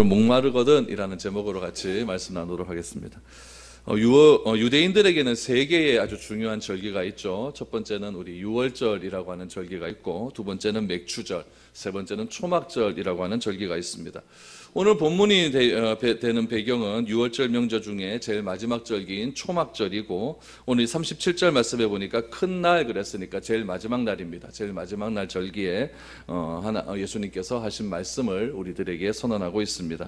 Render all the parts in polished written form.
목마르거든 이라는 제목으로 같이 말씀 나누도록 하겠습니다. 유대인들에게는 세 개의 아주 중요한 절기가 있죠. 첫 번째는 우리 유월절이라고 하는 절기가 있고, 두 번째는 맥추절, 세 번째는 초막절이라고 하는 절기가 있습니다. 오늘 본문이 되는 배경은 유월절 명절 중에 제일 마지막 절기인 초막절이고, 오늘 37절 말씀해 보니까 큰 날 그랬으니까 제일 마지막 날입니다. 제일 마지막 날 절기에 예수님께서 하신 말씀을 우리들에게 선언하고 있습니다.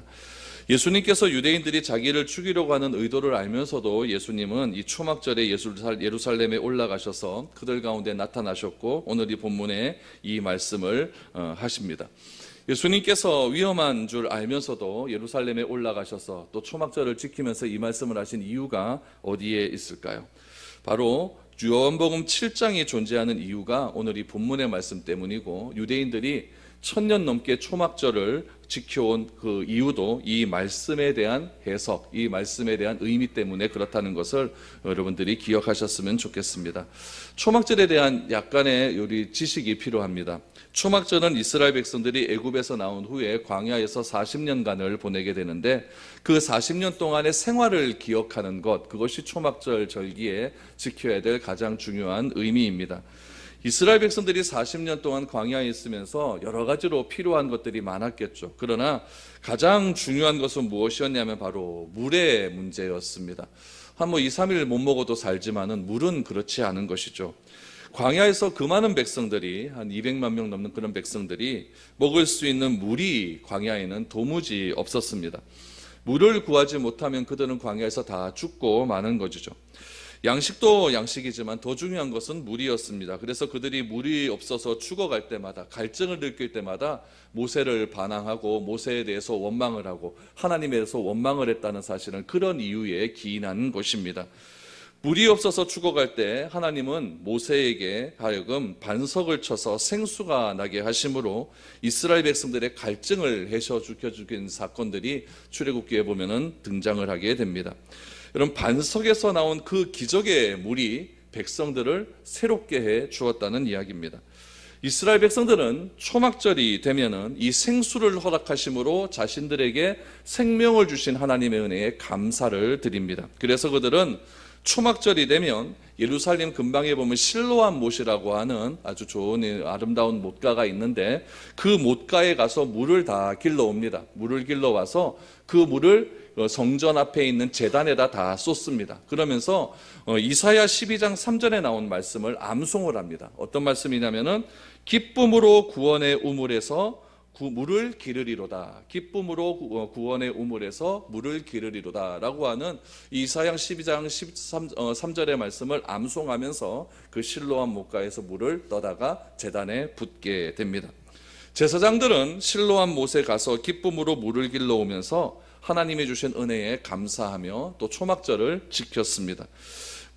예수님께서 유대인들이 자기를 죽이려고 하는 의도를 알면서도 예수님은 이 초막절에 예루살렘에 올라가셔서 그들 가운데 나타나셨고, 오늘 이 본문에 이 말씀을 하십니다. 예수님께서 위험한 줄 알면서도 예루살렘에 올라가셔서 또 초막절을 지키면서 이 말씀을 하신 이유가 어디에 있을까요? 바로 요한복음 7장이 존재하는 이유가 오늘 이 본문의 말씀 때문이고, 유대인들이 1000년 넘게 초막절을 지켜온 그 이유도 이 말씀에 대한 해석, 이 말씀에 대한 의미 때문에 그렇다는 것을 여러분들이 기억하셨으면 좋겠습니다. 초막절에 대한 약간의 우리 지식이 필요합니다. 초막절은 이스라엘 백성들이 애굽에서 나온 후에 광야에서 40년간을 보내게 되는데, 그 40년 동안의 생활을 기억하는 것, 그것이 초막절 절기에 지켜야 될 가장 중요한 의미입니다. 이스라엘 백성들이 40년 동안 광야에 있으면서 여러 가지로 필요한 것들이 많았겠죠. 그러나 가장 중요한 것은 무엇이었냐면 바로 물의 문제였습니다. 한 2, 3일 못 먹어도 살지만은 물은 그렇지 않은 것이죠. 광야에서 그 많은 백성들이, 한 200만 명 넘는 그런 백성들이 먹을 수 있는 물이 광야에는 도무지 없었습니다. 물을 구하지 못하면 그들은 광야에서 다 죽고 마는 것이죠. 양식도 양식이지만 더 중요한 것은 물이었습니다. 그래서 그들이 물이 없어서 죽어갈 때마다, 갈증을 느낄 때마다 모세를 반항하고 모세에 대해서 원망을 하고 하나님에 대해서 원망을 했다는 사실은 그런 이유에 기인한 것입니다. 물이 없어서 죽어갈 때 하나님은 모세에게 하여금 반석을 쳐서 생수가 나게 하심으로 이스라엘 백성들의 갈증을 해소시켜주는 사건들이 출애굽기에 보면은 등장을 하게 됩니다. 여러분, 반석에서 나온 그 기적의 물이 백성들을 새롭게 해 주었다는 이야기입니다. 이스라엘 백성들은 초막절이 되면은 이 생수를 허락하심으로 자신들에게 생명을 주신 하나님의 은혜에 감사를 드립니다. 그래서 그들은 초막절이 되면 예루살렘 근방에 보면 실로암 못이라고 하는 아주 좋은 아름다운 못가가 있는데, 그 못가에 가서 물을 다 길러옵니다. 물을 길러와서 그 물을 성전 앞에 있는 제단에다 다 쏟습니다. 그러면서 이사야 12장 3절에 나온 말씀을 암송을 합니다. 어떤 말씀이냐면은 기쁨으로 구원의 우물에서 물을 기르리로다. 기쁨으로 구원의 우물에서 물을 기르리로다 라고 하는 이사야 12장 3절의 말씀을 암송하면서 그 실로암 못가에서 물을 떠다가 제단에 붓게 됩니다. 제사장들은 실로암 못에 가서 기쁨으로 물을 길러오면서 하나님이 주신 은혜에 감사하며 또 초막절을 지켰습니다.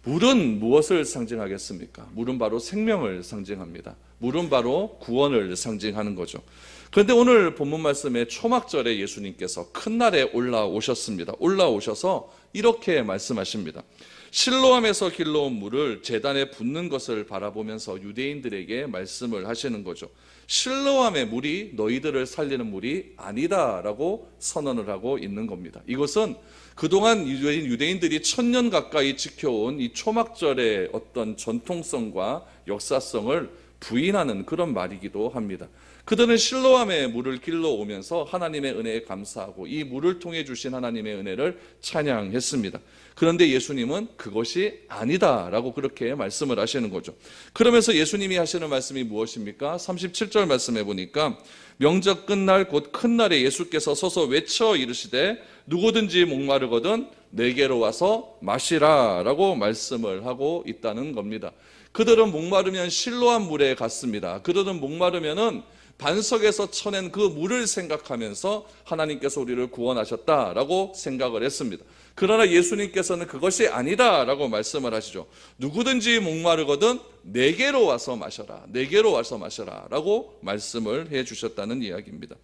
물은 무엇을 상징하겠습니까? 물은 바로 생명을 상징합니다. 물은 바로 구원을 상징하는 거죠. 그런데 오늘 본문 말씀에 초막절에 예수님께서 큰 날에 올라오셨습니다. 올라오셔서 이렇게 말씀하십니다. 실로암에서 길러온 물을 제단에 붓는 것을 바라보면서 유대인들에게 말씀을 하시는 거죠. 실로암의 물이 너희들을 살리는 물이 아니다라고 선언을 하고 있는 겁니다. 이것은 그동안 유대인들이 1000년 가까이 지켜온 이 초막절의 어떤 전통성과 역사성을 부인하는 그런 말이기도 합니다. 그들은 실로암의 물을 길러오면서 하나님의 은혜에 감사하고 이 물을 통해 주신 하나님의 은혜를 찬양했습니다. 그런데 예수님은 그것이 아니다라고 그렇게 말씀을 하시는 거죠. 그러면서 예수님이 하시는 말씀이 무엇입니까? 37절 말씀해 보니까 명절 끝날 곧 큰 날에 예수께서 서서 외쳐 이르시되 누구든지 목마르거든 내게로 와서 마시라 라고 말씀을 하고 있다는 겁니다. 그들은 목마르면 실로암 물에 갔습니다. 그들은 목마르면은 반석에서 쳐낸 그 물을 생각하면서 하나님께서 우리를 구원하셨다라고 생각을 했습니다. 그러나 예수님께서는 그것이 아니다라고 말씀을 하시죠. 누구든지 목마르거든 내게로 와서 마셔라, 내게로 와서 마셔라 라고 말씀을 해주셨다는 이야기입니다.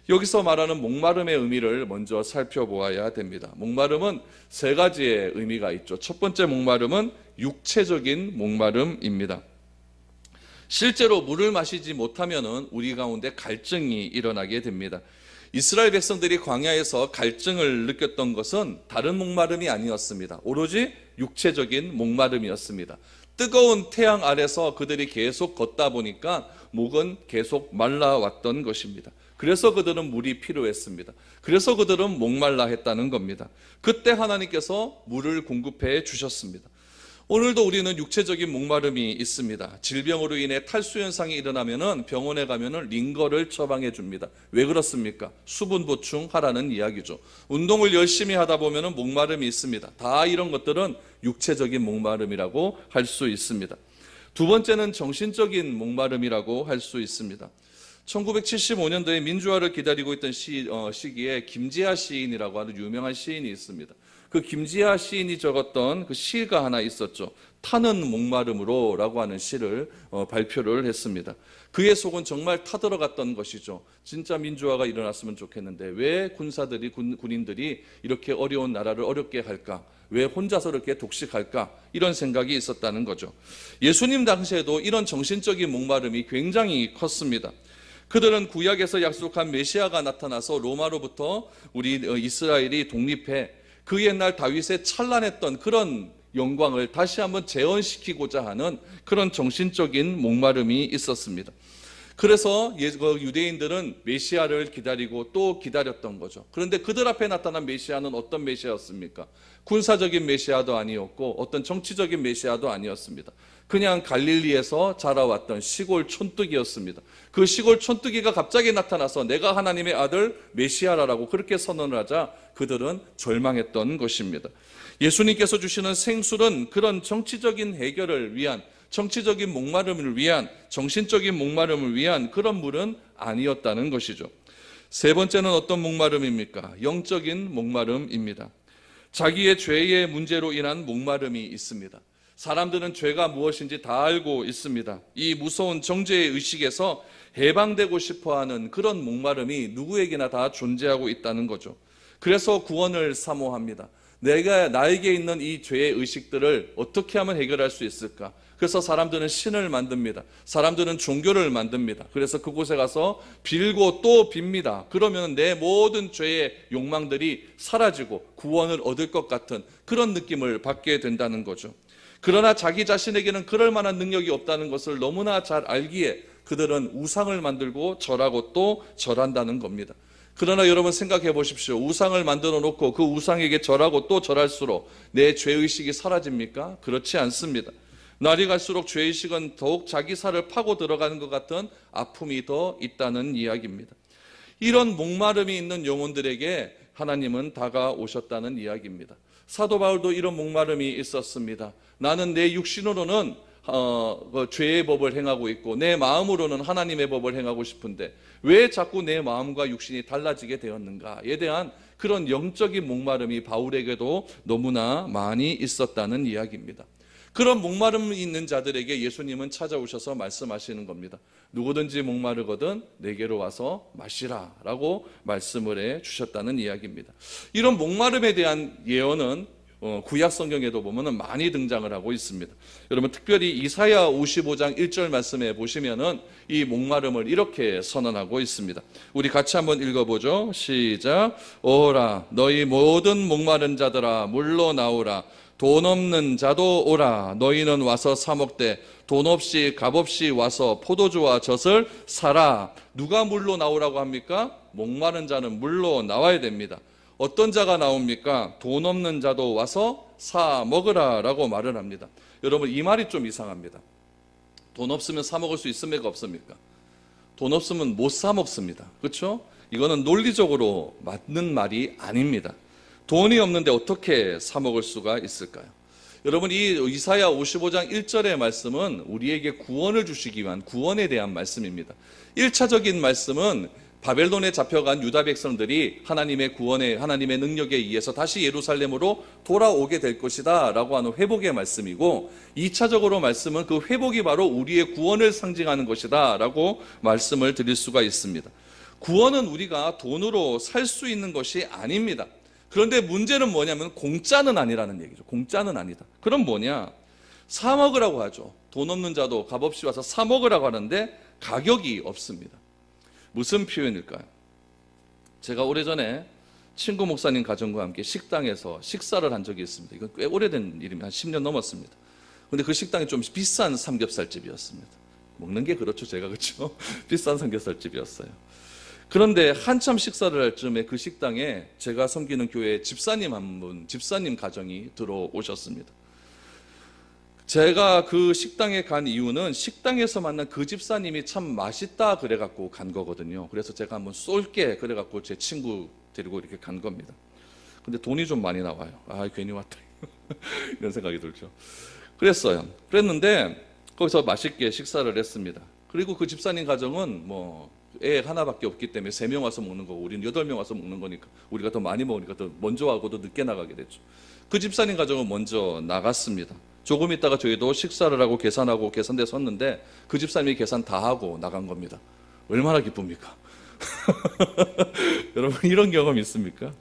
여기서 말하는 목마름의 의미를 먼저 살펴보아야 됩니다. 목마름은 세 가지의 의미가 있죠. 첫 번째 목마름은 육체적인 목마름입니다. 실제로 물을 마시지 못하면 우리 가운데 갈증이 일어나게 됩니다. 이스라엘 백성들이 광야에서 갈증을 느꼈던 것은 다른 목마름이 아니었습니다. 오로지 육체적인 목마름이었습니다. 뜨거운 태양 아래서 그들이 계속 걷다 보니까 목은 계속 말라왔던 것입니다. 그래서 그들은 물이 필요했습니다. 그래서 그들은 목말라 했다는 겁니다. 그때 하나님께서 물을 공급해 주셨습니다. 오늘도 우리는 육체적인 목마름이 있습니다. 질병으로 인해 탈수 현상이 일어나면은 병원에 가면은 링거를 처방해 줍니다. 왜 그렇습니까? 수분 보충하라는 이야기죠. 운동을 열심히 하다 보면은 목마름이 있습니다. 다 이런 것들은 육체적인 목마름이라고 할 수 있습니다. 두 번째는 정신적인 목마름이라고 할 수 있습니다. 1975년도에 민주화를 기다리고 있던 시기에 김지하 시인이라고 하는 유명한 시인이 있습니다. 그 김지하 시인이 적었던 그 시가 하나 있었죠. 타는 목마름으로 라고 하는 시를 발표를 했습니다. 그의 속은 정말 타들어갔던 것이죠. 진짜 민주화가 일어났으면 좋겠는데 왜 군사들이 군인들이 이렇게 어려운 나라를 어렵게 할까? 왜 혼자서 이렇게 독식할까? 이런 생각이 있었다는 거죠. 예수님 당시에도 이런 정신적인 목마름이 굉장히 컸습니다. 그들은 구약에서 약속한 메시아가 나타나서 로마로부터 우리 이스라엘이 독립해 그 옛날 다윗의 찬란했던 그런 영광을 다시 한번 재현시키고자 하는 그런 정신적인 목마름이 있었습니다. 그래서 유대인들은 메시아를 기다리고 또 기다렸던 거죠. 그런데 그들 앞에 나타난 메시아는 어떤 메시아였습니까? 군사적인 메시아도 아니었고 어떤 정치적인 메시아도 아니었습니다. 그냥 갈릴리에서 자라왔던 시골 촌뜨기였습니다. 그 시골 촌뜨기가 갑자기 나타나서 내가 하나님의 아들 메시아라고 그렇게 선언을 하자 그들은 절망했던 것입니다. 예수님께서 주시는 생수는 그런 정치적인 해결을 위한, 정치적인 목마름을 위한, 정신적인 목마름을 위한 그런 물은 아니었다는 것이죠. 세 번째는 어떤 목마름입니까? 영적인 목마름입니다. 자기의 죄의 문제로 인한 목마름이 있습니다. 사람들은 죄가 무엇인지 다 알고 있습니다. 이 무서운 정죄의 의식에서 해방되고 싶어하는 그런 목마름이 누구에게나 다 존재하고 있다는 거죠. 그래서 구원을 사모합니다. 나에게 있는 이 죄의 의식들을 어떻게 하면 해결할 수 있을까? 그래서 사람들은 신을 만듭니다. 사람들은 종교를 만듭니다. 그래서 그곳에 가서 빌고 또 빕니다. 그러면 내 모든 죄의 욕망들이 사라지고 구원을 얻을 것 같은 그런 느낌을 받게 된다는 거죠. 그러나 자기 자신에게는 그럴 만한 능력이 없다는 것을 너무나 잘 알기에 그들은 우상을 만들고 절하고 또 절한다는 겁니다. 그러나 여러분 생각해 보십시오. 우상을 만들어 놓고 그 우상에게 절하고 또 절할수록 내 죄의식이 사라집니까? 그렇지 않습니다. 날이 갈수록 죄의식은 더욱 자기 살을 파고 들어가는 것 같은 아픔이 더 있다는 이야기입니다. 이런 목마름이 있는 영혼들에게 하나님은 다가오셨다는 이야기입니다. 사도 바울도 이런 목마름이 있었습니다. 나는 내 육신으로는 죄의 법을 행하고 있고 내 마음으로는 하나님의 법을 행하고 싶은데 왜 자꾸 내 마음과 육신이 달라지게 되었는가에 대한 그런 영적인 목마름이 바울에게도 너무나 많이 있었다는 이야기입니다. 그런 목마름이 있는 자들에게 예수님은 찾아오셔서 말씀하시는 겁니다. 누구든지 목마르거든 내게로 와서 마시라 라고 말씀을 해 주셨다는 이야기입니다. 이런 목마름에 대한 예언은 구약 성경에도 보면은 많이 등장을 하고 있습니다. 여러분 특별히 이사야 55장 1절 말씀에 보시면은 이 목마름을 이렇게 선언하고 있습니다. 우리 같이 한번 읽어보죠. 시작. 오라 너희 모든 목마른 자들아 물로 나오라. 돈 없는 자도 오라. 너희는 와서 사 먹되 돈 없이 값없이 와서 포도주와 젖을 사라. 누가 물로 나오라고 합니까? 목마른 자는 물로 나와야 됩니다. 어떤 자가 나옵니까? 돈 없는 자도 와서 사 먹으라 라고 말을 합니다. 여러분 이 말이 좀 이상합니다. 돈 없으면 사 먹을 수 있습니까? 없습니까? 돈 없으면 못 사 먹습니다. 그렇죠? 이거는 논리적으로 맞는 말이 아닙니다. 돈이 없는데 어떻게 사 먹을 수가 있을까요? 여러분 이 이사야 55장 1절의 말씀은 우리에게 구원을 주시기 위한 구원에 대한 말씀입니다. 1차적인 말씀은 바벨론에 잡혀간 유다 백성들이 하나님의 구원에 하나님의 능력에 의해서 다시 예루살렘으로 돌아오게 될 것이다 라고 하는 회복의 말씀이고 2차적으로 말씀은 그 회복이 바로 우리의 구원을 상징하는 것이다 라고 말씀을 드릴 수가 있습니다. 구원은 우리가 돈으로 살 수 있는 것이 아닙니다. 그런데 문제는 뭐냐면 공짜는 아니라는 얘기죠. 공짜는 아니다. 그럼 뭐냐? 사 먹으라고 하죠. 돈 없는 자도 값없이 와서 사 먹으라고 하는데 가격이 없습니다. 무슨 표현일까요? 제가 오래전에 친구 목사님 가정과 함께 식당에서 식사를 한 적이 있습니다. 이건 꽤 오래된 일입니다. 한 10년 넘었습니다. 근데 그 식당이 좀 비싼 삼겹살집이었습니다. 먹는 게 그렇죠, 제가. 그렇죠? 비싼 삼겹살집이었어요. 그런데 한참 식사를 할 즈음에 그 식당에 제가 섬기는 교회 집사님 한 분, 집사님 가정이 들어오셨습니다. 제가 그 식당에 간 이유는 식당에서 만난 그 집사님이 참 맛있다 그래갖고 간 거거든요. 그래서 제가 한번 쏠게 그래갖고 제 친구 데리고 이렇게 간 겁니다. 근데 돈이 좀 많이 나와요. 아, 괜히 왔다. 이런 생각이 들죠. 그랬는데 거기서 맛있게 식사를 했습니다. 그리고 그 집사님 가정은 애 하나밖에 없기 때문에 3명 와서 먹는 거고 우리는 8명 와서 먹는 거니까 우리가 더 많이 먹으니까 더 먼저 하고 더 늦게 나가게 됐죠. 그 집사님 가정은 먼저 나갔습니다. 조금 있다가 저희도 식사를 하고 계산하고 계산대 섰는데 그 집사님이 계산 다 하고 나간 겁니다. 얼마나 기쁩니까? 여러분, 이런 경험 있습니까?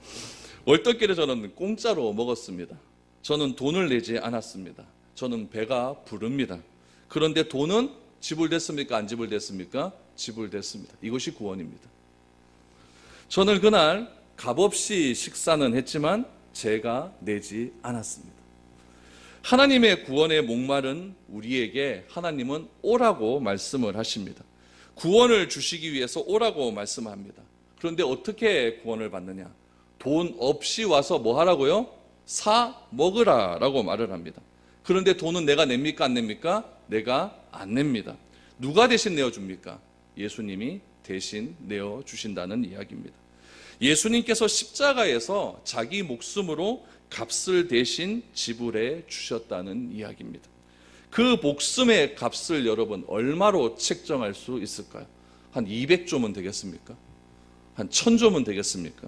얼떨결에 저는 공짜로 먹었습니다. 저는 돈을 내지 않았습니다. 저는 배가 부릅니다. 그런데 돈은 지불됐습니까? 안 지불됐습니까? 지불됐습니다. 이것이 구원입니다. 저는 그날 값없이 식사는 했지만 제가 내지 않았습니다. 하나님의 구원의 목말은 우리에게 하나님은 오라고 말씀을 하십니다. 구원을 주시기 위해서 오라고 말씀합니다. 그런데 어떻게 구원을 받느냐? 돈 없이 와서 뭐 하라고요? 사 먹으라 라고 말을 합니다. 그런데 돈은 내가 냅니까? 안 냅니까? 내가 안 냅니다. 누가 대신 내어줍니까? 예수님이 대신 내어주신다는 이야기입니다. 예수님께서 십자가에서 자기 목숨으로 값을 대신 지불해 주셨다는 이야기입니다. 그 목숨의 값을 여러분 얼마로 책정할 수 있을까요? 한 200조면 되겠습니까? 한 1000조면 되겠습니까?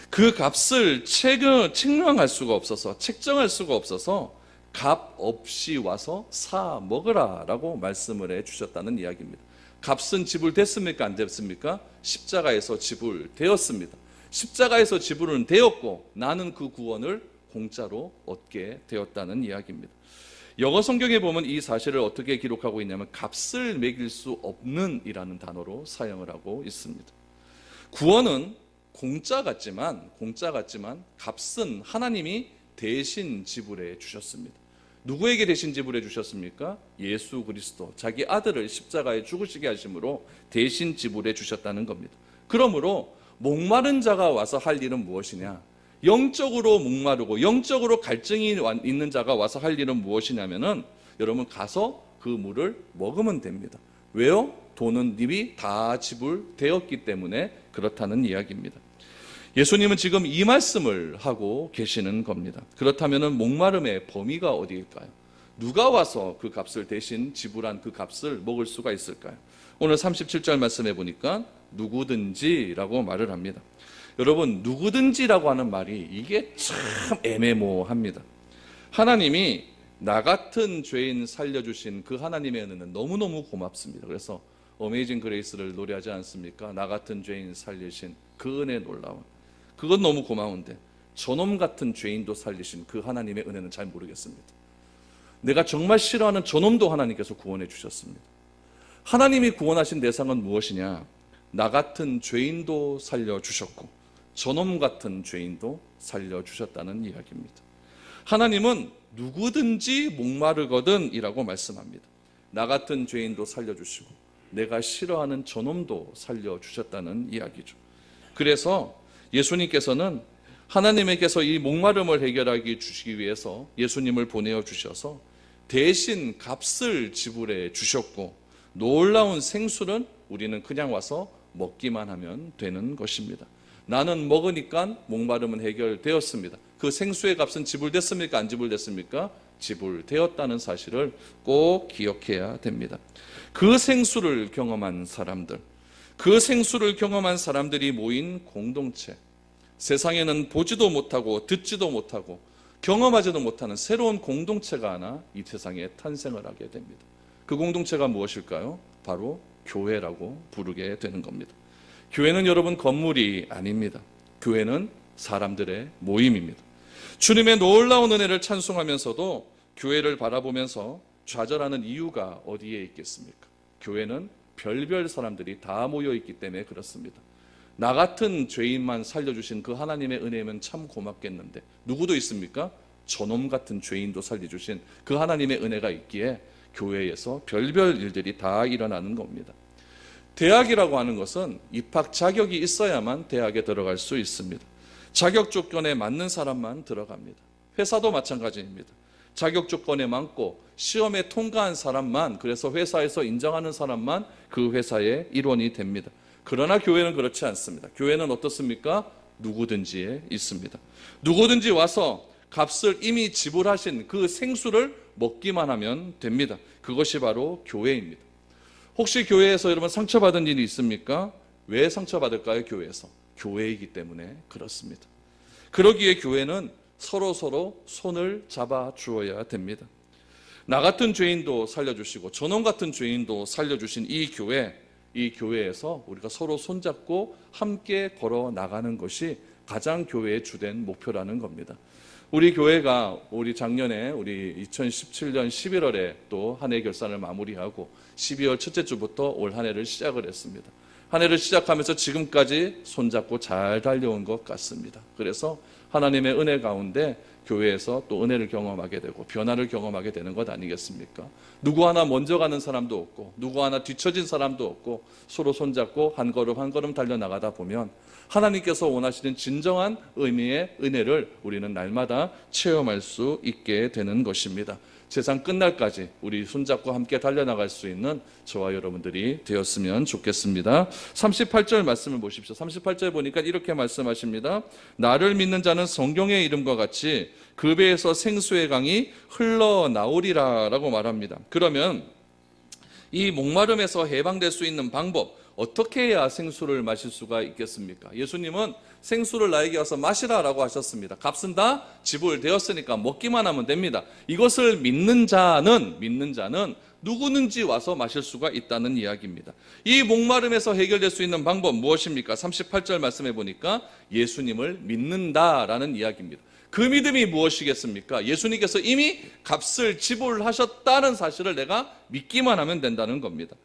그 값을 책정할 수가 없어서 값 없이 와서 사 먹으라 라고 말씀을 해 주셨다는 이야기입니다. 값은 지불됐습니까? 안 됐습니까? 십자가에서 지불되었습니다. 십자가에서 지불은 되었고 나는 그 구원을 공짜로 얻게 되었다는 이야기입니다. 영어 성경에 보면 이 사실을 어떻게 기록하고 있냐면 값을 매길 수 없는 이라는 단어로 사용을 하고 있습니다. 구원은 공짜 같지만 값은 하나님이 대신 지불해 주셨습니다. 누구에게 대신 지불해 주셨습니까? 예수 그리스도, 자기 아들을 십자가에 죽으시게 하심으로 대신 지불해 주셨다는 겁니다. 그러므로 목마른 자가 와서 할 일은 무엇이냐? 영적으로 목마르고 영적으로 갈증이 있는 자가 와서 할 일은 무엇이냐면은 여러분 가서 그 물을 먹으면 됩니다. 왜요? 돈은 이미 다 지불되었기 때문에 그렇다는 이야기입니다. 예수님은 지금 이 말씀을 하고 계시는 겁니다. 그렇다면 목마름의 범위가 어디일까요? 누가 와서 그 값을 대신 지불한 그 값을 먹을 수가 있을까요? 오늘 37절 말씀해 보니까 누구든지라고 말을 합니다. 여러분, 누구든지라고 하는 말이 이게 참 애매모호합니다. 하나님이 나 같은 죄인 살려주신 그 하나님의 은혜는 너무너무 고맙습니다. 그래서 어메이징 그레이스를 노래하지 않습니까? 나 같은 죄인 살리신 그 은혜 놀라워. 그건 너무 고마운데 저놈 같은 죄인도 살리신 그 하나님의 은혜는 잘 모르겠습니다. 내가 정말 싫어하는 저놈도 하나님께서 구원해 주셨습니다. 하나님이 구원하신 대상은 무엇이냐? 나 같은 죄인도 살려주셨고 저놈 같은 죄인도 살려주셨다는 이야기입니다. 하나님은 누구든지 목마르거든 이라고 말씀합니다. 나 같은 죄인도 살려주시고 내가 싫어하는 저놈도 살려주셨다는 이야기죠. 그래서 예수님께서는 하나님께서 이 목마름을 해결하기 주시기 위해서 예수님을 보내어 주셔서 대신 값을 지불해 주셨고 놀라운 생수는 우리는 그냥 와서 먹기만 하면 되는 것입니다. 나는 먹으니까 목마름은 해결되었습니다. 그 생수의 값은 지불됐습니까? 안 지불됐습니까? 지불되었다는 사실을 꼭 기억해야 됩니다. 그 생수를 경험한 사람들, 그 생수를 경험한 사람들이 모인 공동체, 세상에는 보지도 못하고 듣지도 못하고 경험하지도 못하는 새로운 공동체가 하나 이 세상에 탄생을 하게 됩니다. 그 공동체가 무엇일까요? 바로 교회라고 부르게 되는 겁니다. 교회는 여러분 건물이 아닙니다. 교회는 사람들의 모임입니다. 주님의 놀라운 은혜를 찬송하면서도 교회를 바라보면서 좌절하는 이유가 어디에 있겠습니까? 교회는 별별 사람들이 다 모여 있기 때문에 그렇습니다. 나 같은 죄인만 살려주신 그 하나님의 은혜면 참 고맙겠는데 누구도 있습니까? 저놈 같은 죄인도 살려주신 그 하나님의 은혜가 있기에 교회에서 별별 일들이 다 일어나는 겁니다. 대학이라고 하는 것은 입학 자격이 있어야만 대학에 들어갈 수 있습니다. 자격 조건에 맞는 사람만 들어갑니다. 회사도 마찬가지입니다. 자격 조건에 맞고 시험에 통과한 사람만, 그래서 회사에서 인정하는 사람만 그 회사의 일원이 됩니다. 그러나 교회는 그렇지 않습니다. 교회는 어떻습니까? 누구든지에 있습니다. 누구든지 와서 값을 이미 지불하신 그 생수를 먹기만 하면 됩니다. 그것이 바로 교회입니다. 혹시 교회에서 여러분 상처받은 일이 있습니까? 왜 상처받을까요? 교회에서. 교회이기 때문에 그렇습니다. 그러기에 교회는 서로 손을 잡아 주어야 됩니다. 나 같은 죄인도 살려주시고 저놈 같은 죄인도 살려주신 이 교회에서 우리가 서로 손잡고 함께 걸어 나가는 것이 가장 교회의 주된 목표라는 겁니다. 우리 교회가 작년에 2017년 11월에 또 한 해 결산을 마무리하고 12월 첫째 주부터 올 한 해를 시작을 했습니다. 한 해를 시작하면서 지금까지 손잡고 잘 달려온 것 같습니다. 그래서 하나님의 은혜 가운데 교회에서 또 은혜를 경험하게 되고 변화를 경험하게 되는 것 아니겠습니까? 누구 하나 먼저 가는 사람도 없고 누구 하나 뒤처진 사람도 없고 서로 손잡고 한 걸음 한 걸음 달려나가다 보면 하나님께서 원하시는 진정한 의미의 은혜를 우리는 날마다 체험할 수 있게 되는 것입니다. 세상 끝날까지 우리 손잡고 함께 달려나갈 수 있는 저와 여러분들이 되었으면 좋겠습니다. 38절 말씀을 보십시오. 38절 보니까 이렇게 말씀하십니다. 나를 믿는 자는 성경의 이름과 같이 그 배에서 생수의 강이 흘러나오리라 라고 말합니다. 그러면 이 목마름에서 해방될 수 있는 방법, 어떻게 해야 생수를 마실 수가 있겠습니까? 예수님은 생수를 나에게 와서 마시라라고 하셨습니다. 값은 다 지불되었으니까 먹기만 하면 됩니다. 이것을 믿는 자는 누구든지 와서 마실 수가 있다는 이야기입니다. 이 목마름에서 해결될 수 있는 방법 무엇입니까? 38절 말씀해 보니까 예수님을 믿는다라는 이야기입니다. 그 믿음이 무엇이겠습니까? 예수님께서 이미 값을 지불하셨다는 사실을 내가 믿기만 하면 된다는 겁니다.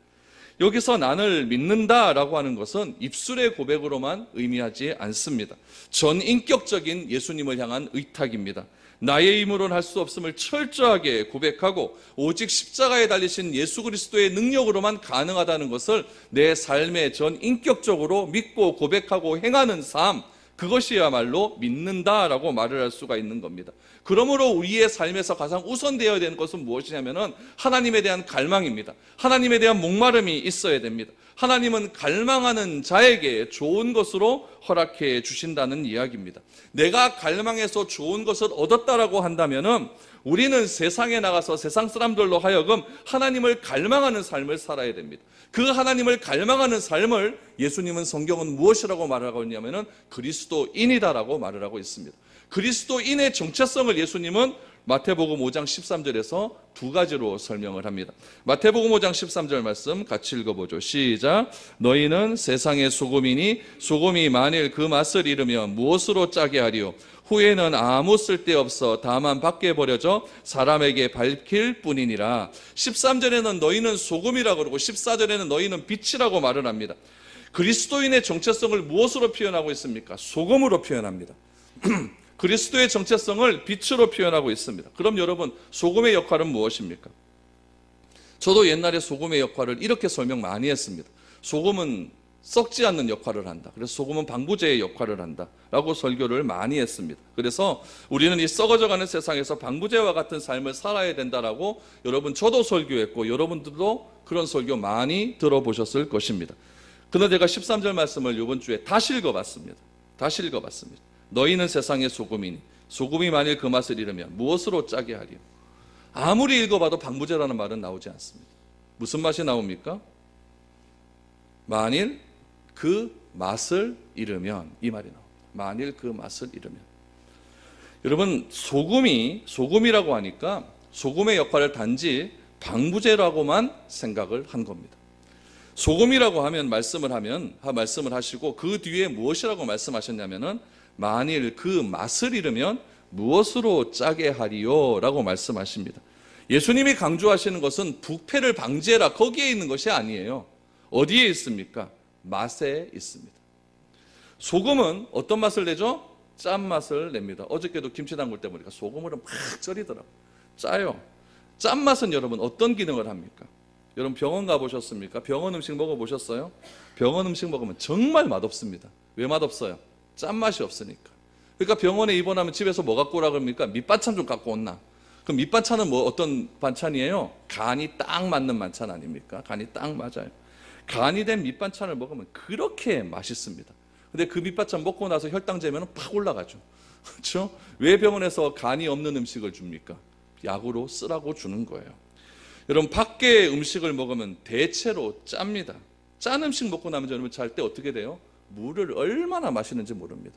여기서 나를 믿는다라고 하는 것은 입술의 고백으로만 의미하지 않습니다. 전인격적인 예수님을 향한 의탁입니다. 나의 힘으로는 할 수 없음을 철저하게 고백하고 오직 십자가에 달리신 예수 그리스도의 능력으로만 가능하다는 것을 내 삶의 전인격적으로 믿고 고백하고 행하는 삶, 그것이야말로 믿는다라고 말을 할 수가 있는 겁니다. 그러므로 우리의 삶에서 가장 우선되어야 되는 것은 무엇이냐면은 하나님에 대한 갈망입니다. 하나님에 대한 목마름이 있어야 됩니다. 하나님은 갈망하는 자에게 좋은 것으로 허락해 주신다는 이야기입니다. 내가 갈망해서 좋은 것을 얻었다라고 한다면은 우리는 세상에 나가서 세상 사람들로 하여금 하나님을 갈망하는 삶을 살아야 됩니다. 그 하나님을 갈망하는 삶을 예수님은 성경은 무엇이라고 말하고 있냐면은 그리스도인이다라고 말을 하고 있습니다. 그리스도인의 정체성을 예수님은 마태복음 5장 13절에서 두 가지로 설명을 합니다. 마태복음 5장 13절 말씀 같이 읽어보죠. 시작. 너희는 세상의 소금이니 소금이 만일 그 맛을 잃으면 무엇으로 짜게 하리요? 후에는 아무 쓸데없어 다만 밖에 버려져 사람에게 밝힐 뿐이니라. 13절에는 너희는 소금이라고 그러고 14절에는 너희는 빛이라고 말을 합니다. 그리스도인의 정체성을 무엇으로 표현하고 있습니까? 소금으로 표현합니다. 그리스도의 정체성을 빛으로 표현하고 있습니다. 그럼 여러분, 소금의 역할은 무엇입니까? 저도 옛날에 소금의 역할을 이렇게 설명 많이 했습니다. 소금은 썩지 않는 역할을 한다. 그래서 소금은 방부제의 역할을 한다 라고 설교를 많이 했습니다. 그래서 우리는 이 썩어져가는 세상에서 방부제와 같은 삶을 살아야 된다라고 여러분, 저도 설교했고 여러분들도 그런 설교 많이 들어보셨을 것입니다. 그런데 제가 13절 말씀을 이번 주에 다시 읽어봤습니다. 너희는 세상의 소금이니 소금이 만일 그 맛을 잃으면 무엇으로 짜게 하리요? 아무리 읽어봐도 방부제라는 말은 나오지 않습니다. 무슨 맛이 나옵니까? 만일 그 맛을 잃으면, 이 말이 나옵니다. 만일 그 맛을 잃으면. 여러분, 소금이라고 하니까 소금의 역할을 단지 방부제라고만 생각을 한 겁니다. 소금이라고 하면 말씀을 하시고 그 뒤에 무엇이라고 말씀하셨냐면은 만일 그 맛을 잃으면 무엇으로 짜게 하리요? 라고 말씀하십니다. 예수님이 강조하시는 것은 부패를 방지해라, 거기에 있는 것이 아니에요. 어디에 있습니까? 맛에 있습니다. 소금은 어떤 맛을 내죠? 짠맛을 냅니다. 어저께도 김치 담글 때 보니까 소금으로 막 쪄리더라고요. 짜요. 짠맛은 여러분 어떤 기능을 합니까? 여러분 병원 가보셨습니까? 병원 음식 먹어보셨어요? 병원 음식 먹으면 정말 맛없습니다. 왜 맛없어요? 짠맛이 없으니까. 그러니까 병원에 입원하면 집에서 뭐 갖고 오라 그럽니까? 밑반찬 좀 갖고 온나? 그럼 밑반찬은 뭐 어떤 반찬이에요? 간이 딱 맞는 반찬 아닙니까? 간이 딱 맞아요. 간이 된 밑반찬을 먹으면 그렇게 맛있습니다. 근데 그 밑반찬 먹고 나서 혈당 재면은 팍 올라가죠. 그렇죠? 왜 병원에서 간이 없는 음식을 줍니까? 약으로 쓰라고 주는 거예요. 여러분 밖에 음식을 먹으면 대체로 짭니다. 짠 음식 먹고 나면 여러분 잘 때 어떻게 돼요? 물을 얼마나 마시는지 모릅니다.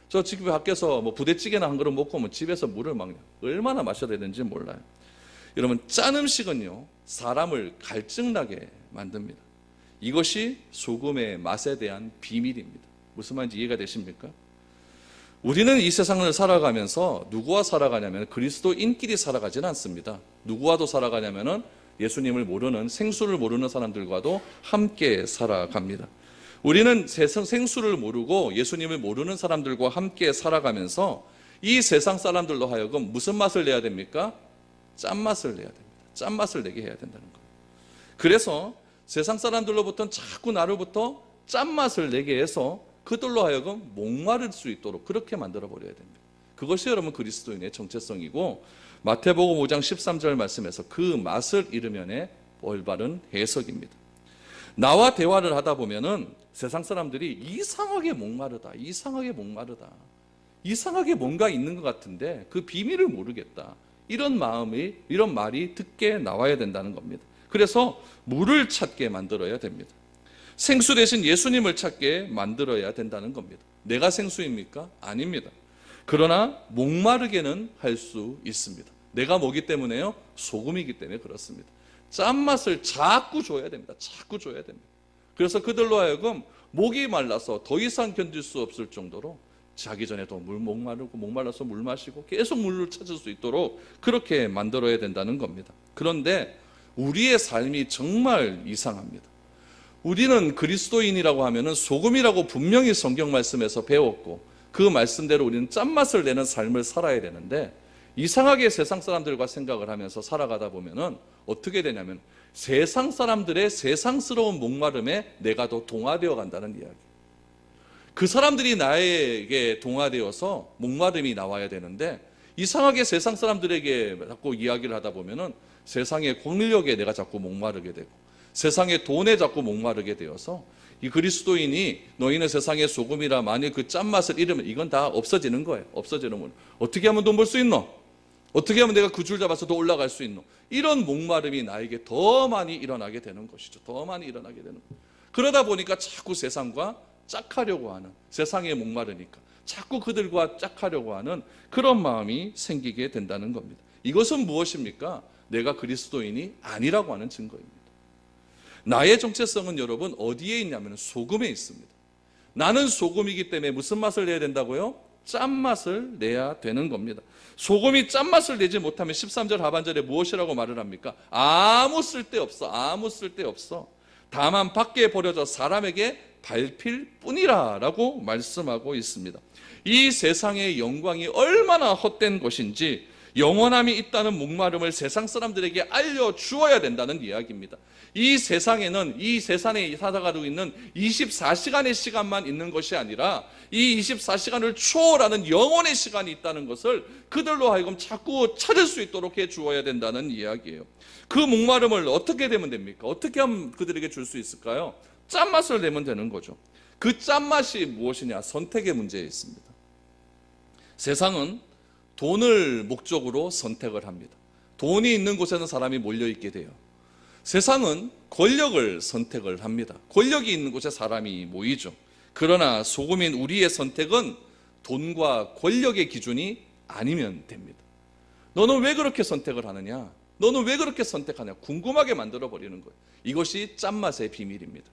저 지금 밖에서 뭐 부대찌개나 한 그릇 먹고 오면 집에서 물을 막 얼마나 마셔야 되는지 몰라요. 여러분 짠 음식은요 사람을 갈증나게 만듭니다. 이것이 소금의 맛에 대한 비밀입니다. 무슨 말인지 이해가 되십니까? 우리는 이 세상을 살아가면서 누구와 살아가냐면 그리스도인끼리 살아가지는 않습니다. 누구와도 살아가냐면은 예수님을 모르는 생수를 모르는 사람들과도 함께 살아갑니다. 우리는 생수를 모르고 예수님을 모르는 사람들과 함께 살아가면서 이 세상 사람들로 하여금 무슨 맛을 내야 됩니까? 짠맛을 내야 됩니다. 짠맛을 내게 해야 된다는 거예요. 그래서 세상 사람들로부터는 자꾸 나로부터 짠맛을 내게 해서 그들로 하여금 목마를 수 있도록 그렇게 만들어버려야 됩니다. 그것이 여러분 그리스도인의 정체성이고 마태복음 5장 13절 말씀에서 그 맛을 잃으면의 올바른 해석입니다. 나와 대화를 하다 보면은 세상 사람들이 이상하게 목마르다, 이상하게 목마르다, 이상하게 뭔가 있는 것 같은데 그 비밀을 모르겠다. 이런 마음이, 이런 말이 듣게 나와야 된다는 겁니다. 그래서 물을 찾게 만들어야 됩니다. 생수 대신 예수님을 찾게 만들어야 된다는 겁니다. 내가 생수입니까? 아닙니다. 그러나 목마르게는 할 수 있습니다. 내가 뭐기 때문에요? 소금이기 때문에 그렇습니다. 짠맛을 자꾸 줘야 됩니다. 자꾸 줘야 됩니다. 그래서 그들로 하여금 목이 말라서 더 이상 견딜 수 없을 정도로 자기 전에도 목말라서 물 마시고 계속 물을 찾을 수 있도록 그렇게 만들어야 된다는 겁니다. 그런데 우리의 삶이 정말 이상합니다. 우리는 그리스도인이라고 하면은 소금이라고 분명히 성경 말씀에서 배웠고 그 말씀대로 우리는 짠맛을 내는 삶을 살아야 되는데 이상하게 세상 사람들과 생각을 하면서 살아가다 보면은 어떻게 되냐면 세상 사람들의 세상스러운 목마름에 내가 더 동화되어 간다는 이야기. 그 사람들이 나에게 동화되어서 목마름이 나와야 되는데 이상하게 세상 사람들에게 자꾸 이야기를 하다 보면은 세상의 권력에 내가 자꾸 목마르게 되고 세상의 돈에 자꾸 목마르게 되어서 이 그리스도인이 너희는 세상의 소금이라 만일 그 짠맛을 잃으면 이건 다 없어지는 거예요. 없어지는 거예요. 어떻게 하면 돈 벌 수 있노? 어떻게 하면 내가 그 줄 잡아서 더 올라갈 수 있노? 이런 목마름이 나에게 더 많이 일어나게 되는 것이죠. 더 많이 일어나게 되는 거예요. 그러다 보니까 자꾸 세상과 짝하려고 하는, 세상에 목마르니까 자꾸 그들과 짝하려고 하는 그런 마음이 생기게 된다는 겁니다. 이것은 무엇입니까? 내가 그리스도인이 아니라고 하는 증거입니다. 나의 정체성은 여러분 어디에 있냐면 소금에 있습니다. 나는 소금이기 때문에 무슨 맛을 내야 된다고요? 짠맛을 내야 되는 겁니다. 소금이 짠맛을 내지 못하면 13절 하반절에 무엇이라고 말을 합니까? 아무 쓸데없어. 아무 쓸데없어. 다만 밖에 버려져 사람에게 밟힐 뿐이라 라고 말씀하고 있습니다. 이 세상의 영광이 얼마나 헛된 것인지 영원함이 있다는 목마름을 세상 사람들에게 알려주어야 된다는 이야기입니다. 이 세상에는 이 세상에 살아가고 있는 24시간의 시간만 있는 것이 아니라 이 24시간을 초월하는 영원의 시간이 있다는 것을 그들로 하여금 자꾸 찾을 수 있도록 해주어야 된다는 이야기예요. 그 목마름을 어떻게 되면 됩니까? 어떻게 하면 그들에게 줄 수 있을까요? 짠맛을 내면 되는 거죠. 그 짠맛이 무엇이냐? 선택의 문제에 있습니다. 세상은 돈을 목적으로 선택을 합니다. 돈이 있는 곳에는 사람이 몰려있게 돼요. 세상은 권력을 선택을 합니다. 권력이 있는 곳에 사람이 모이죠. 그러나 소금인 우리의 선택은 돈과 권력의 기준이 아니면 됩니다. 너는 왜 그렇게 선택을 하느냐? 너는 왜 그렇게 선택하냐? 궁금하게 만들어버리는 거예요. 이것이 짠맛의 비밀입니다.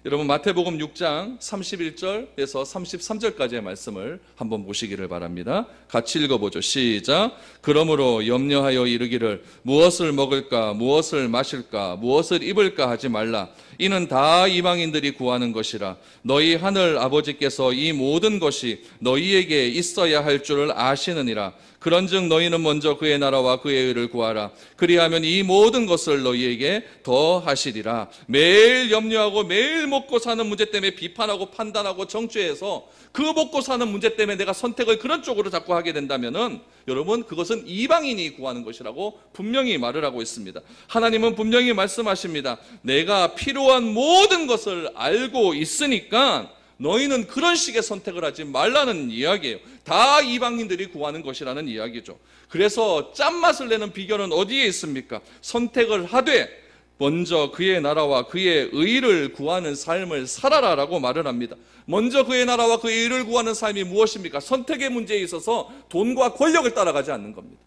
여러분 마태복음 6장 31절에서 33절까지의 말씀을 한번 보시기를 바랍니다. 같이 읽어보죠. 시작. 그러므로 염려하여 이르기를 무엇을 먹을까 무엇을 마실까 무엇을 입을까 하지 말라. 이는 다 이방인들이 구하는 것이라. 너희 하늘 아버지께서 이 모든 것이 너희에게 있어야 할 줄을 아시느니라. 그런즉 너희는 먼저 그의 나라와 그의 의를 구하라. 그리하면 이 모든 것을 너희에게 더하시리라. 매일 염려하고 매일 먹고 사는 문제 때문에 비판하고 판단하고 정죄해서 그 먹고 사는 문제 때문에 내가 선택을 그런 쪽으로 자꾸 하게 된다면은 여러분 그것은 이방인이 구하는 것이라고 분명히 말을 하고 있습니다. 하나님은 분명히 말씀하십니다. 내가 필요한 모든 것을 알고 있으니까 너희는 그런 식의 선택을 하지 말라는 이야기예요. 다 이방인들이 구하는 것이라는 이야기죠. 그래서 짠맛을 내는 비결은 어디에 있습니까? 선택을 하되 먼저 그의 나라와 그의 의를 구하는 삶을 살아라라고 말을 합니다. 먼저 그의 나라와 그의 의를 구하는 삶이 무엇입니까? 선택의 문제에 있어서 돈과 권력을 따라가지 않는 겁니다.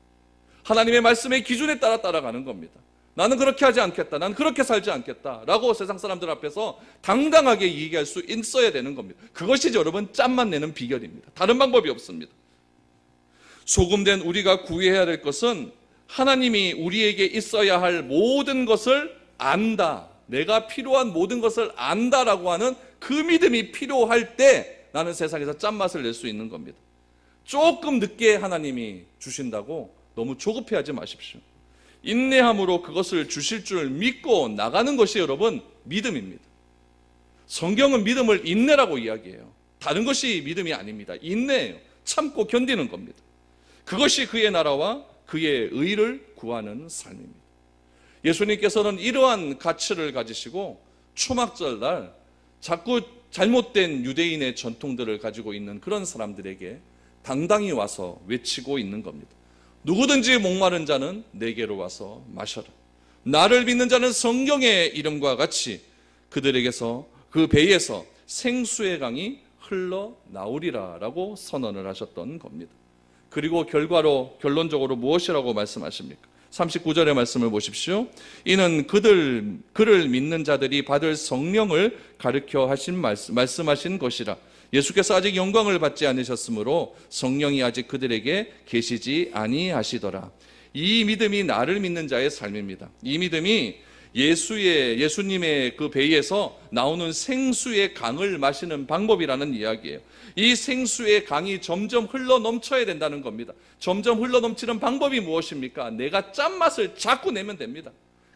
하나님의 말씀의 기준에 따라 따라가는 겁니다. 나는 그렇게 하지 않겠다. 나는 그렇게 살지 않겠다. 라고 세상 사람들 앞에서 당당하게 얘기할 수 있어야 되는 겁니다. 그것이 여러분 짠맛 내는 비결입니다. 다른 방법이 없습니다. 소금된 우리가 구해야 될 것은 하나님이 우리에게 있어야 할 모든 것을 안다. 내가 필요한 모든 것을 안다라고 하는 그 믿음이 필요할 때 나는 세상에서 짠맛을 낼 수 있는 겁니다. 조금 늦게 하나님이 주신다고 너무 조급해하지 마십시오. 인내함으로 그것을 주실 줄 믿고 나가는 것이 여러분 믿음입니다. 성경은 믿음을 인내라고 이야기해요. 다른 것이 믿음이 아닙니다. 인내예요. 참고 견디는 겁니다. 그것이 그의 나라와 그의 의를 구하는 삶입니다. 예수님께서는 이러한 가치를 가지시고 초막절 날 자꾸 잘못된 유대인의 전통들을 가지고 있는 그런 사람들에게 당당히 와서 외치고 있는 겁니다. 누구든지 목마른 자는 내게로 와서 마셔라. 나를 믿는 자는 성경의 이름과 같이 그들에게서 그 배에서 생수의 강이 흘러나오리라 라고 선언을 하셨던 겁니다. 그리고 결론적으로 무엇이라고 말씀하십니까? 39절의 말씀을 보십시오. 이는 그를 믿는 자들이 받을 성령을 가르쳐 말씀하신 것이라. 예수께서 아직 영광을 받지 않으셨으므로 성령이 아직 그들에게 계시지 아니하시더라. 이 믿음이 나를 믿는 자의 삶입니다. 이 믿음이 예수님의 그 배에서 나오는 생수의 강을 마시는 방법이라는 이야기예요. 이 생수의 강이 점점 흘러 넘쳐야 된다는 겁니다. 점점 흘러 넘치는 방법이 무엇입니까? 내가 짠맛을 자꾸 내면 됩니다.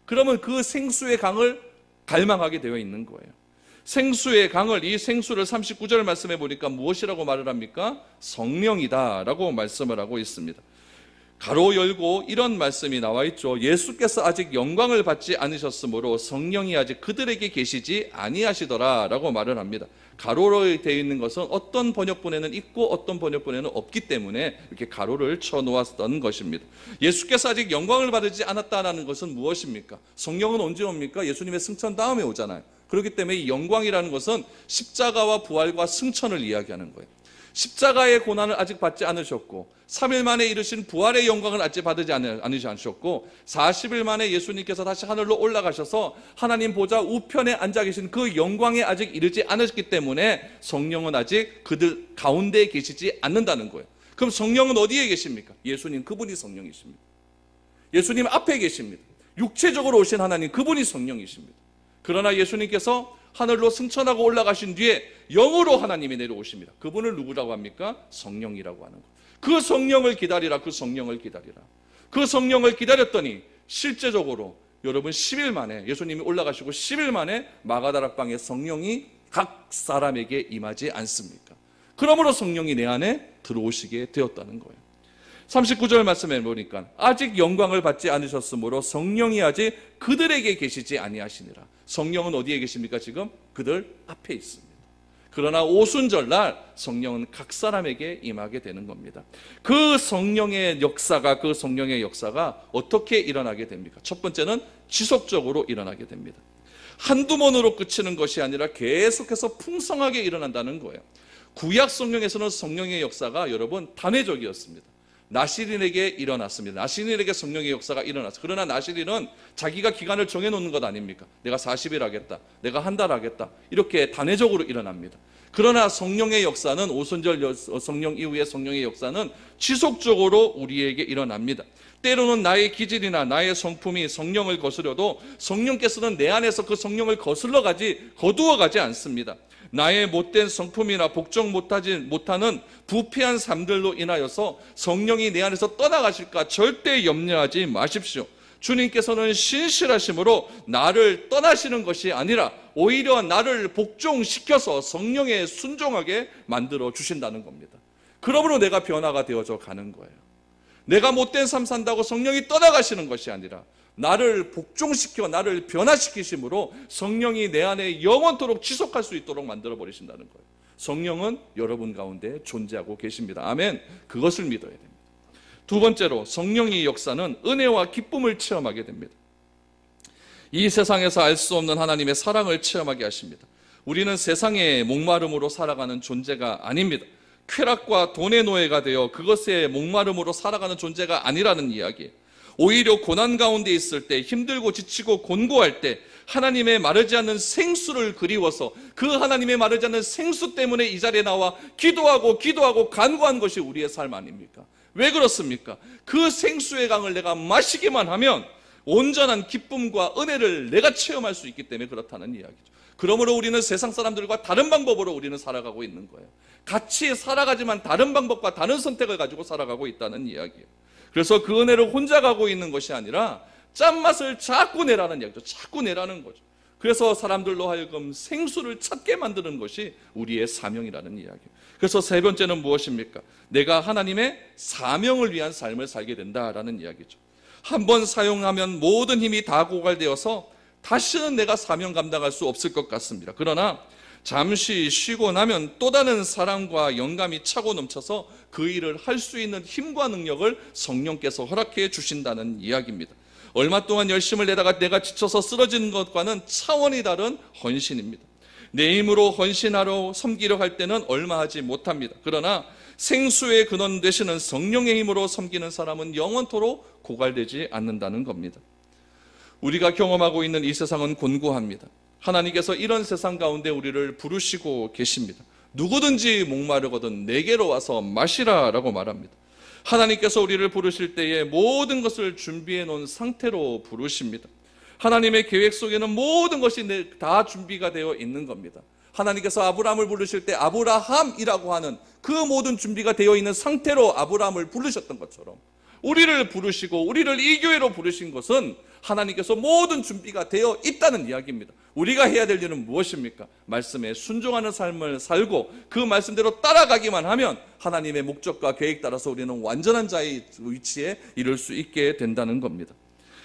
그러면 그 생수의 강을 갈망하게 되어 있는 거예요. 생수의 강을, 이 생수를 39절 말씀해 보니까 무엇이라고 말을 합니까? 성령이다 라고 말씀을 하고 있습니다. 가로 열고 이런 말씀이 나와 있죠. 예수께서 아직 영광을 받지 않으셨으므로 성령이 아직 그들에게 계시지 아니하시더라 라고 말을 합니다. 가로로 되어 있는 것은 어떤 번역본에는 있고 어떤 번역본에는 없기 때문에 이렇게 가로를 쳐놓았던 것입니다. 예수께서 아직 영광을 받지 않았다는 것은 무엇입니까? 성령은 언제 옵니까? 예수님의 승천 다음에 오잖아요. 그렇기 때문에 이 영광이라는 것은 십자가와 부활과 승천을 이야기하는 거예요. 십자가의 고난을 아직 받지 않으셨고 3일 만에 이루신 부활의 영광을 아직 받지 않으셨고 40일 만에 예수님께서 다시 하늘로 올라가셔서 하나님 보좌 우편에 앉아 계신 그 영광에 아직 이르지 않으셨기 때문에 성령은 아직 그들 가운데에 계시지 않는다는 거예요. 그럼 성령은 어디에 계십니까? 예수님 그분이 성령이십니다. 예수님 앞에 계십니다. 육체적으로 오신 하나님 그분이 성령이십니다. 그러나 예수님께서 하늘로 승천하고 올라가신 뒤에 영으로 하나님이 내려오십니다. 그분을 누구라고 합니까? 성령이라고 하는 것. 그 성령을 기다리라. 그 성령을 기다리라. 그 성령을 기다렸더니 실제적으로 여러분 10일 만에 예수님이 올라가시고 10일 만에 마가다락방에 성령이 각 사람에게 임하지 않습니까? 그러므로 성령이 내 안에 들어오시게 되었다는 거예요. 39절 말씀에 보니까 아직 영광을 받지 않으셨으므로 성령이 아직 그들에게 계시지 아니하시니라. 성령은 어디에 계십니까? 지금 그들 앞에 있습니다. 그러나 오순절날 성령은 각 사람에게 임하게 되는 겁니다. 그 성령의 역사가 어떻게 일어나게 됩니까? 첫 번째는 지속적으로 일어나게 됩니다. 한두 번으로 그치는 것이 아니라 계속해서 풍성하게 일어난다는 거예요. 구약 성경에서는 성령의 역사가 여러분 단회적이었습니다. 나시린에게 일어났습니다. 나시린에게 성령의 역사가 일어났어요. 그러나 나시린은 자기가 기간을 정해놓는 것 아닙니까? 내가 40일 하겠다, 내가 한 달 하겠다, 이렇게 단회적으로 일어납니다. 그러나 성령의 역사는, 오순절 성령 이후의 성령의 역사는 지속적으로 우리에게 일어납니다. 때로는 나의 기질이나 나의 성품이 성령을 거스려도 성령께서는 내 안에서 그 성령을 거두어가지 않습니다. 나의 못된 성품이나 복종 못하는 부패한 삶들로 인하여서 성령이 내 안에서 떠나가실까 절대 염려하지 마십시오. 주님께서는 신실하심으로 나를 떠나시는 것이 아니라 오히려 나를 복종시켜서 성령에 순종하게 만들어 주신다는 겁니다. 그러므로 내가 변화가 되어져 가는 거예요. 내가 못된 삶 산다고 성령이 떠나가시는 것이 아니라 나를 복종시켜 나를 변화시키심으로 성령이 내 안에 영원토록 지속할 수 있도록 만들어 버리신다는 거예요. 성령은 여러분 가운데 존재하고 계십니다. 아멘. 그것을 믿어야 됩니다. 두 번째로, 성령의 역사는 은혜와 기쁨을 체험하게 됩니다. 이 세상에서 알 수 없는 하나님의 사랑을 체험하게 하십니다. 우리는 세상의 목마름으로 살아가는 존재가 아닙니다. 쾌락과 돈의 노예가 되어 그것에 목마름으로 살아가는 존재가 아니라는 이야기예요. 오히려 고난 가운데 있을 때, 힘들고 지치고 곤고할 때 하나님의 마르지 않는 생수를 그리워서 그 하나님의 마르지 않는 생수 때문에 이 자리에 나와 기도하고 간구한 것이 우리의 삶 아닙니까? 왜 그렇습니까? 그 생수의 강을 내가 마시기만 하면 온전한 기쁨과 은혜를 내가 체험할 수 있기 때문에 그렇다는 이야기죠. 그러므로 우리는 세상 사람들과 다른 방법으로 우리는 살아가고 있는 거예요. 같이 살아가지만 다른 방법과 다른 선택을 가지고 살아가고 있다는 이야기예요. 그래서 그 은혜를 혼자 가고 있는 것이 아니라 짠맛을 자꾸 내라는 이야기죠. 자꾸 내라는 거죠. 그래서 사람들로 하여금 생수를 찾게 만드는 것이 우리의 사명이라는 이야기예요. 그래서 세 번째는 무엇입니까? 내가 하나님의 사명을 위한 삶을 살게 된다라는 이야기죠. 한번 사용하면 모든 힘이 다 고갈되어서 다시는 내가 사명 감당할 수 없을 것 같습니다. 그러나 잠시 쉬고 나면 또 다른 사랑과 영감이 차고 넘쳐서 그 일을 할 수 있는 힘과 능력을 성령께서 허락해 주신다는 이야기입니다. 얼마 동안 열심을 내다가 내가 지쳐서 쓰러지는 것과는 차원이 다른 헌신입니다. 내 힘으로 헌신하러 섬기려 할 때는 얼마 하지 못합니다. 그러나 생수의 근원 되시는 성령의 힘으로 섬기는 사람은 영원토록 고갈되지 않는다는 겁니다. 우리가 경험하고 있는 이 세상은 곤고합니다. 하나님께서 이런 세상 가운데 우리를 부르시고 계십니다. 누구든지 목마르거든 내게로 와서 마시라라고 말합니다. 하나님께서 우리를 부르실 때에 모든 것을 준비해 놓은 상태로 부르십니다. 하나님의 계획 속에는 모든 것이 다 준비가 되어 있는 겁니다. 하나님께서 아브라함을 부르실 때 아브라함이라고 하는 그 모든 준비가 되어 있는 상태로 아브라함을 부르셨던 것처럼 우리를 부르시고 우리를 이 교회로 부르신 것은 하나님께서 모든 준비가 되어 있다는 이야기입니다. 우리가 해야 될 일은 무엇입니까? 말씀에 순종하는 삶을 살고 그 말씀대로 따라가기만 하면 하나님의 목적과 계획 따라서 우리는 완전한 자의 위치에 이를 수 있게 된다는 겁니다.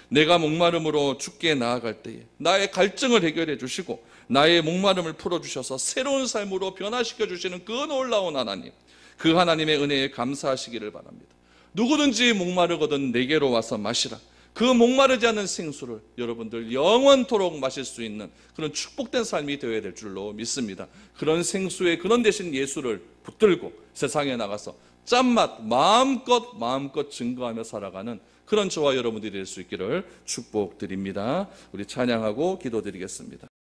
내가 목마름으로 주께 나아갈 때에 나의 갈증을 해결해 주시고 나의 목마름을 풀어주셔서 새로운 삶으로 변화시켜 주시는 그 놀라운 하나님, 그 하나님의 은혜에 감사하시기를 바랍니다. 누구든지 목마르거든 내게로 와서 마시라. 그 목마르지 않는 생수를 여러분들 영원토록 마실 수 있는 그런 축복된 삶이 되어야 될 줄로 믿습니다. 그런 생수의 근원 되신 예수를 붙들고 세상에 나가서 짠맛 마음껏 증거하며 살아가는 그런 저와 여러분들이 될 수 있기를 축복드립니다. 우리 찬양하고 기도드리겠습니다.